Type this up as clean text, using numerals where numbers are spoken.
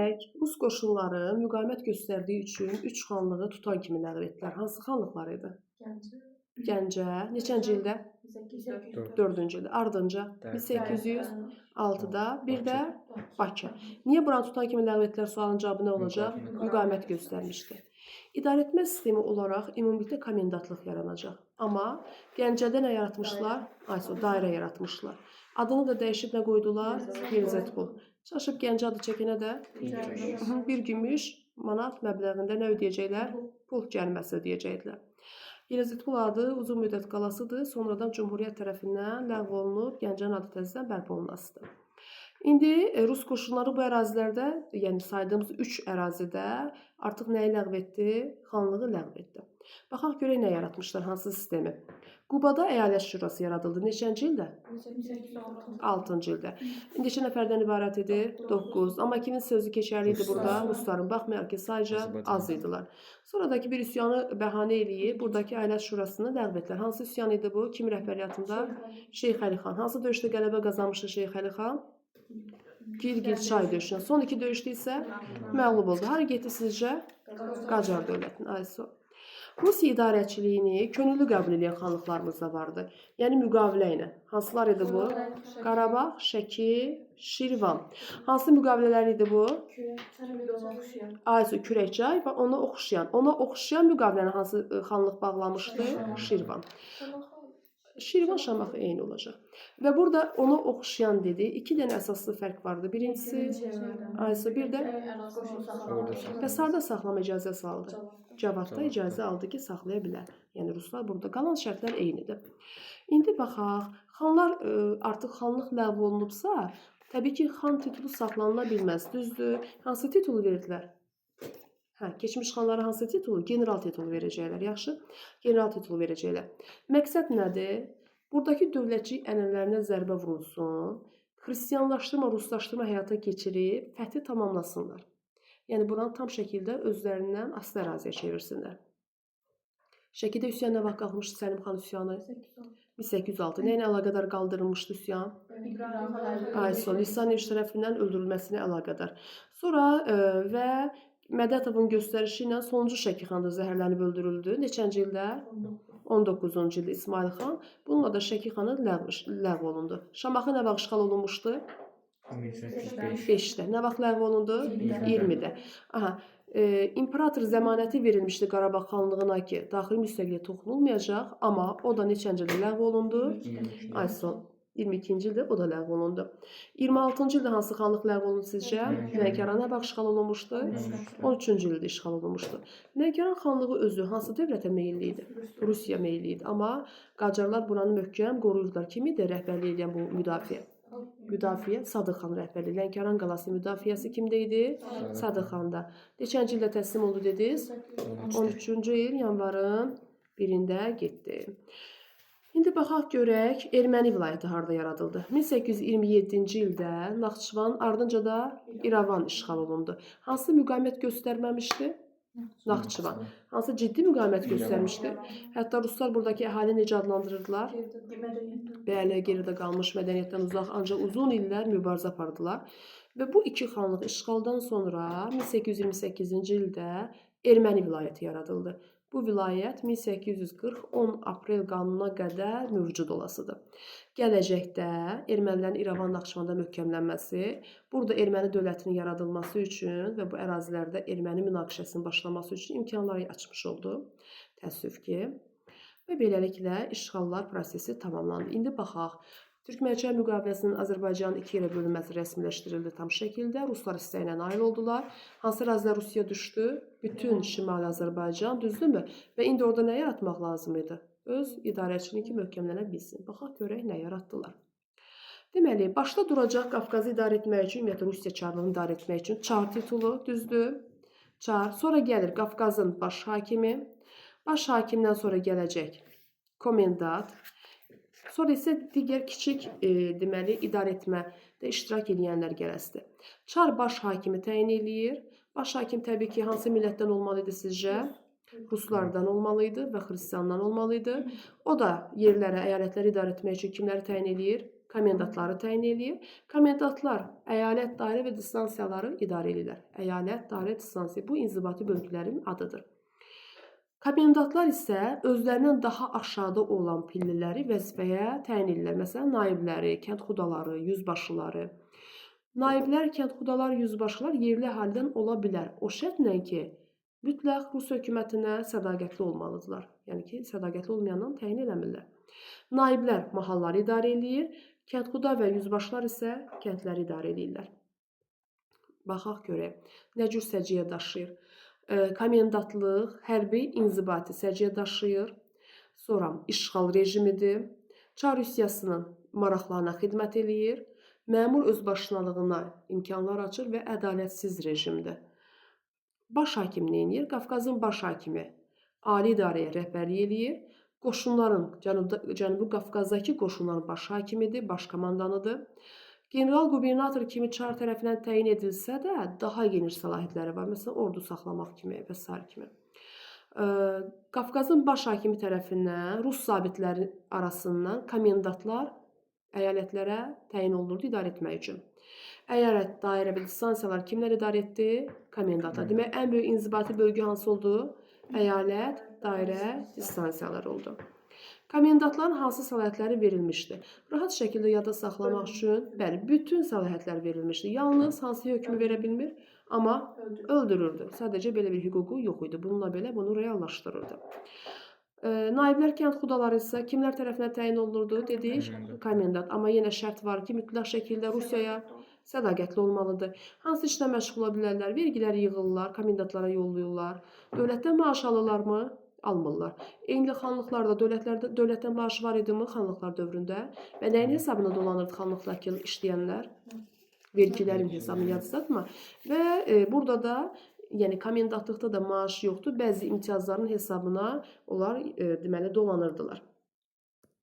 görək, Rus qoşunları müqavimət göstərdiyi üçün 3 xanlığı tutan kimi ləğv etdilər. Hansı xanlıqlar idi? Gəncə. Neçənci ildə? 4-cü ildə. Ardınca 1806-da bir də Bakı. Niyə buranı tutan kimi ləğv etdilər? Sualın cavabı nə olacaq? Müqavimət göstərmişdi. İdarəetmə sistemi olaraq ümumilikdə komendantlıq yaranacaq. Amma Gəncədə nə yaratmışlar? Dairə yaratmışlar. Adını da dəyişib nə qoydular? Yelizetpol. Çaşıb Gəncə adı çəkənə də bir gümüş manat məbləğində nə ödəyəcəklər? Pul gəlməsi ödəyəcəklər. Yelizetpol adı uzun müddət qalasıdır. Sonradan Cümhuriyyət tərəfindən ləğv olunub Gəncənin adı təzədən bərpa olunasıdır. İndi Rus qoşunları bu ərazilərdə, yəni saydığımız 3 ərazidə artıq nəyi ləğv etdi? Xanlığı ləğv etdi. Baxaq görək nə yaratmışlar, hansı sistemi. Qubada əyalət şurası yaradıldı. Neçənci ildə? 6-cı ildə. Neçə nəfərdən ibarət idi? 9. Amma kimin sözü keçərli idi burada? Rusların. Baxmayaraq ki, sayca az idilər. Sonradakı bir üsyanı bəhanə eləyib, buradakı əyalət şurasını ləğv etdilər. Hansı üsyan idi bu? Kim rəhbəriyyatında? Şeyx Əli xan. Hansı döyüşdə qələbə qazanmışdı Şeyx Əli xan? Girgil çay döyüşünə. Son 2 döyüşdə isə məğlub oldu. Hara getdi sizcə? Qacar dövlətinə. Rusiya idarəçiliyini könüllü qəbul edən xanlıqlarımız da vardı. Yəni müqavilə ilə. Hansılar idi bu? Qarabağ, Şəki, Şirvan. Hansı müqavilələr idi bu? Kürəkçay və ona oxşayan müqaviləni hansı xanlıq bağlamışdı? Şirvan. Şirvan Şamaxı eyni olacaq. Və burada ona oxşayan dedi. 2 dənə əsaslı fərq vardı. Birincisi, bir də bəs harda saxlama icazəsi aldı? Cavadda icazə aldı ki, saxlaya bilər. Yəni Ruslar burada. Qalan şərtlər eynidir. İndi baxaq, xanlar artıq xanlıq ləğv olunubsa, təbii ki, xan titulu saxlanıla bilməz. Düzdür. Hansı titulu verdilər? Keçmiş xanlara hansı titulu? General titulu verəcəklər. Yaxşı, general titulu verəcəklər. Məqsəd nədir? Buradakı dövlətçilik ənənələrinə zərbə vurulsun, xristianlaşdırma, ruslaşdırma həyata keçirib, fəthi tamamlasınlar. Yəni, buranı tam şəkildə özlərindən asılı əraziyə çevirsinlər. Şəkidə üsyan nə vaxt qalxmışdı? Səlim xan üsyanı? 1806. Nə ilə əlaqədar qaldırılmışdı üsyan? Lisan Evş tərəfindən öldürülməsinə əlaqədar. Sonra və Mədətovun göstərişi ilə sonuncu Şəki xan da zəhərlənib öldürüldü. Neçənci ildə? 19-cu ildə İsmail xan. Bununla da Şəki xanı ləğv olundu. Şamaxı nə vaxt işğal olunmuşdu? 5-də. Nə vaxt ləğv olundu? 20-də. İmperator zəmanəti verilmişdi Qarabağ xanlığına ki, daxili müstəqilliyə toxunulmayacaq, amma o da neçənci ildə ləğv olundu? 22-ci ildə o da ləğv olundu. 26-cı ildə hansı xanlıq ləğv olundu sizcə? Lənkəran nə vaxt işğal olunmuşdu? 13-cü ildə işğal olunmuşdu. Lənkəran xanlığı özü hansı dövlətə meyilli idi? Rusiya meyilli idi. Amma Qacarlar buranı möhkəm qoruyurdular. Kim idi rəhbərlik edən bu müdafiə? Sadıq xan rəhbərliyi. Lənkəran qalası müdafiəsi kimdə idi? Sadıq xanda. Neçənci ildə təslim oldu dediniz? 13-cü il yanvarın 1-də getdi. İndi baxaq görək, Erməni vilayəti harada yaradıldı? 1827-ci ildə Naxçıvan, ardınca da İrəvan işğal olundu. Hansı müqavimət göstərməmişdi? Naxçıvan. Hansı ciddi müqavimət göstərmişdi? Hətta Ruslar buradakı əhali necə adlandırırdılar? Bəli, geridə qalmış mədəniyyətdən uzaq, ancaq uzun illər mübarizə apardılar. Və bu iki xanlıq işğaldan sonra 1828-ci ildə Erməni vilayəti yaradıldı. Bu vilayət 1840-10 aprel qanununa qədər mövcud olasıdır. Gələcəkdə ermənilərin İrəvan Naxçıvanda möhkəmlənməsi, burada erməni dövlətinin yaradılması üçün və bu ərazilərdə erməni münaqişəsinin başlaması üçün imkanları açmış oldu. Təəssüf ki. Və beləliklə işğallar prosesi tamamlandı. İndi baxaq. Türk-Mərkəzi müqaviləsinin Azərbaycanın 2 yerə bölünməsi rəsmiləşdirildi tam şəkildə. Ruslar istəyinə nail oldular. Hansı ərazilər Rusiyaya düşdü? Bütün Şimali Azərbaycan, düzdürmü? Və indi orada nə yaratmaq lazım idi? Öz idarəçiliyi möhkəmlənə bilsin. Baxaq görək nə yaratdılar. Deməli, başda duracaq Qafqazı idarə etmək üçün, ümumiyyətlə Rusiya çarlığını idarə etmək üçün çar titulu, düzdür? Çar. Sonra gəlir Qafqazın baş hakimi. Baş hakimdən sonra gələcək komendant. Sonra isə digər kiçik idarə etmədə iştirak edənlər gələsidir. Çar baş hakimi təyin eləyir. Baş hakim təbii ki, hansı millətdən olmalı idi sizcə? Ruslardan olmalı idi və xristiandan olmalı idi. O da yerlərə, əyalətləri idarə etmək üçün kimləri təyin eləyir? komendantları təyin eləyir. Komendantlar əyalət, dairə və distansiyaları idarə edirlər. Əyalət, dairə, distansiya bu inzibati bölgələrin adıdır. Komendantlar isə özlərindən daha aşağıda olan pillələri vəzifəyə təyin edirlər. Məsələn, naibləri, kənd xudaları, yüzbaşıları. Naiblər, kənd xudaları, yüzbaşılar yerli əhalidən ola bilər. O şərtlə ki, mütləq Rus hökumətinə sədaqətli olmalıdırlar. Yəni ki, sədaqətli olmayandan təyin eləmirlər. Naiblər mahalları idarə edir, kəndxuda və yüzbaşılar isə kəndləri idarə edirlər. Baxaq görək, nə cür səciyyə daşıyır. Komendantlıq, hərbi, inzibati səciyyə daşıyır. Sonra işğal rejimidir. Çar Rusiyasının maraqlarına xidmət eləyir. Məmur özbaşınalığına imkanlar açır və ədalətsiz rejimdir. Baş hakim nə edir? Qafqazın baş hakimi ali idarəyə rəhbərlik eləyir. Qoşunların, Cənubi Qafqazdakı qoşunların baş hakimidir, baş komandanıdır. General-qubernator kimi Çar tərəfindən təyin edilsə də, daha geniş səlahiyyətləri var. Məsələn, ordu saxlamaq kimi və s. kimi. Qafqazın baş hakimi tərəfindən Rus zabitləri arasından komendantlar əyalətlərə təyin olunurdu idarə etmək üçün. Əyalət, dairə və distansiyalar kimlər idarə etdi? Komendantlar. Demək, ən böyük inzibati bölgə hansı oldu? Əyalət, dairə, distansiyalar oldu. Komendantların hansı səlahiyyətləri verilmişdi? Rahat şəkildə yada saxlamaq üçün, bəli, bütün səlahiyyətlər verilmişdi. Yalnız hansı hökmü verə bilmir, amma öldürürdü. Sadəcə belə bir hüququ yox idi. Bununla belə bunu reallaşdırırdı. Naiblər, kənd xudaları isə kimlər tərəfindən təyin olunurdu? Dedik, komendant. Amma yenə şərt var ki, mütləq şəkildə Rusiyaya sədaqətli olmalıdır. Hansı işlə məşğul ola bilərlər? Vergiləri yığırlar, komendantlara yollayırlar. Dövlətdən maaş alırlarmı? Almırlar. Eyni xanlıqlarda dövlətdən maaş var idimi xanlıqlar dövründə və nəyin hesabına dolanırdı xanlıqdakı işləyənlər? Vergilərin hesabını yadsatma. Və burada da yəni komendantlıqda da maaş yoxdur. Bəzi imtiyazların hesabına onlar deməli dolanırdılar.